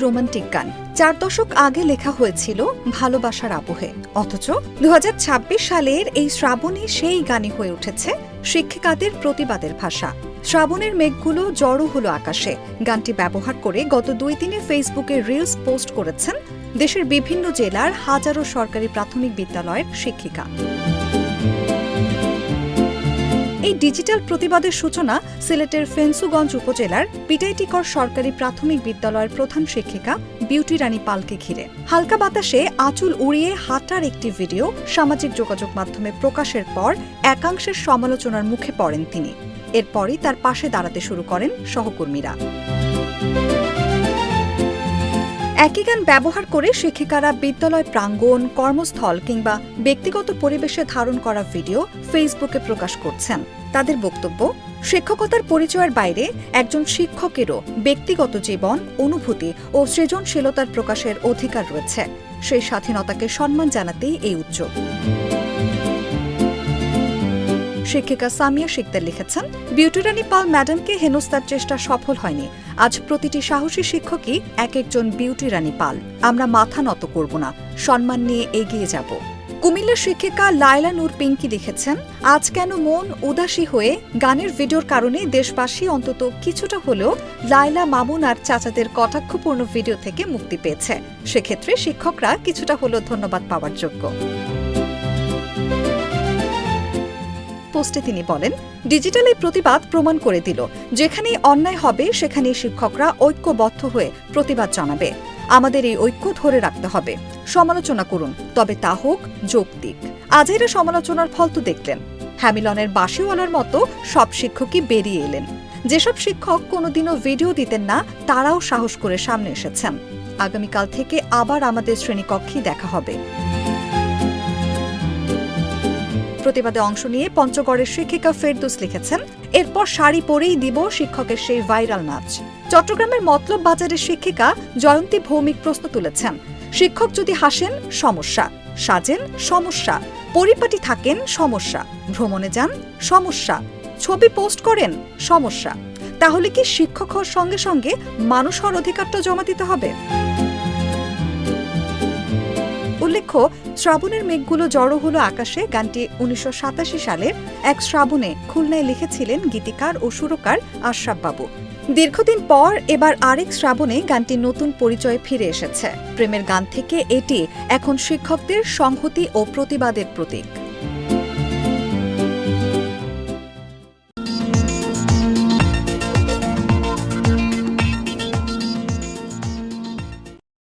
Romantic গান ৪ দশক আগে লেখা হয়েছিল ভালোবাসার আবহে, অথচ ২০২৬ সালের এই শ্রাবণে সেই গানই হয়ে উঠেছে শিক্ষিকাদের প্রতিবাদের ভাষা। শ্রাবণের মেঘগুলো জড়ো হলো আকাশে গানটি ব্যবহার করে গত ২ দিনে ফেসবুকে রিলস পোস্ট করেছেন দেশের বিভিন্ন জেলার হাজারো সরকারি প্রাথমিক বিদ্যালয়ের শিক্ষিকা। এই ডিজিটাল প্রতিবাদের সূচনা সিলেটের ফেঞ্চুগঞ্জ উপজেলার পিটাইটিকর সরকারি প্রাথমিক বিদ্যালয়ের প্রধান শিক্ষিকা বিউটি রানী পালকে ঘিরে। হালকা বাতাসে আঁচল উড়িয়ে হাঁটার একটি ভিডিও সামাজিক যোগাযোগ মাধ্যমে প্রকাশের পর একাংশের সমালোচনার মুখে পড়েন তিনি। এরপরই তার পাশে দাঁড়াতে শুরু করেন সহকর্মীরা। একই গান ব্যবহার করে শিক্ষিকারা বিদ্যালয় প্রাঙ্গণ, কর্মস্থল কিংবা ব্যক্তিগত পরিবেশে ধারণ করা ভিডিও ফেসবুকে প্রকাশ করছেন। তাদের বক্তব্য, শিক্ষকতার পরিচয়ের বাইরে একজন শিক্ষকেরও ব্যক্তিগত জীবন, অনুভূতি ও সৃজনশীলতার প্রকাশের অধিকার রয়েছে। সেই স্বাধীনতাকে সম্মান জানাতেই এই উদ্যোগ। শিক্ষিকা সামিয়া শিকদার লিখেছেন, বিউটি রানী পাল ম্যাডামকে হেনস্থার চেষ্টা সফল হয়নি। আজ প্রতিটি সাহসী শিক্ষকই এক একজন বিউটি রানী পাল। আমরা মাথা নত করব না, সম্মান নিয়ে এগিয়ে যাব। কুমিল্লার শিক্ষিকা লায়লা নূর পিঙ্কি লিখেছেন, আজ কেন মন উদাসী হয়ে গানের ভিডিওর কারণে দেশবাসী অন্তত কিছুটা হলেও লায়লা, মামুন আর চাচাদের কটাক্ষপূর্ণ ভিডিও থেকে মুক্তি পেয়েছে। সেক্ষেত্রে শিক্ষকরা কিছুটা হলেও ধন্যবাদ পাওয়ার যোগ্য। পোস্টে তিনি বলেন, ডিজিটাল এই প্রতিবাদ প্রমাণ করে দিল, যেখানেই অন্যায় হবে সেখানেই শিক্ষকরা ঐক্যবদ্ধ হয়ে প্রতিবাদ জানাবে। আমাদের এই ঐক্য ধরে রাখতে হবে। সমালোচনা করুন, তবে তা হোক যৌক্তিক। আজেরা সমালোচনার ফল তো দেখলেন। হ্যামিলনের বাঁশিওয়ালার মতো সব শিক্ষকই বেরিয়ে এলেন। যেসব শিক্ষক কোনোদিনও ভিডিও দিতেন না, তারাও সাহস করে সামনে এসেছেন। আগামীকাল থেকে আবার আমাদের শ্রেণীকক্ষেই দেখা হবে। প্রতিবাদে অংশ নিয়ে পঞ্চগড়ের শিক্ষিকা ফেরদৌস লিখেছেন, এরপর শাড়ি পরেই দিব শিক্ষকের সেই ভাইরাল নাচ। চট্টগ্রামের মতলব বাজারের শিক্ষিকা জয়ন্তী ভৌমিক প্রশ্ন তুলেছেন, শিক্ষক যদি হাসেন সমস্যা, সাজেন সমস্যা, পরিপাটি থাকেন সমস্যা, ভ্রমণে যান সমস্যা, ছবি পোস্ট করেন সমস্যা, তাহলে কি শিক্ষক হওয়ার সঙ্গে সঙ্গে মানুষ হওয়ার অধিকারটা জমা দিতে হবে? উল্লেখ্য, শ্রাবণের মেঘগুলো জড়ো হলো আকাশে গানটি ১৯৮৭ সালের এক শ্রাবণে খুলনায় লিখেছিলেন গীতিকার ও সুরকার আশরাফ বাবু। দীর্ঘদিন পর এবার আরেক শ্রাবণে গানটি নতুন পরিচয়ে ফিরে এসেছে। প্রেমের গান থেকে এটি এখন শিক্ষকদের সংহতি ও প্রতিবাদের প্রতীক।